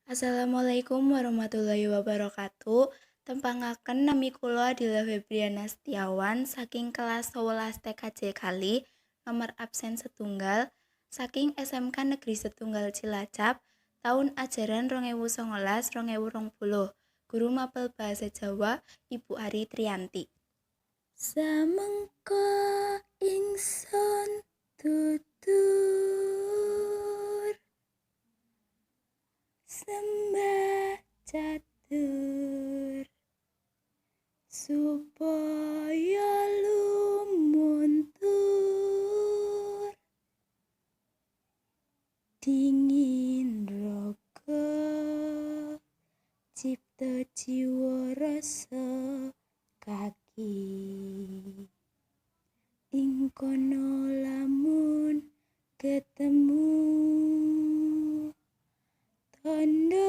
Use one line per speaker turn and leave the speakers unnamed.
Assalamualaikum warahmatullahi wabarakatuh. Tempangaken nami kula Adila Febriana Setiawan saking kelas 11 TKJ kali nomor absen setunggal saking SMK Negeri Setunggal Cilacap tahun ajaran 2019-2020. Guru mapel bahasa Jawa Ibu Ari Triyanti. Samengko ingsun tutur sembah catur supaya lumuntur dingin raga cipta jiwa rasa kaki ing kono lamun ketemu tondo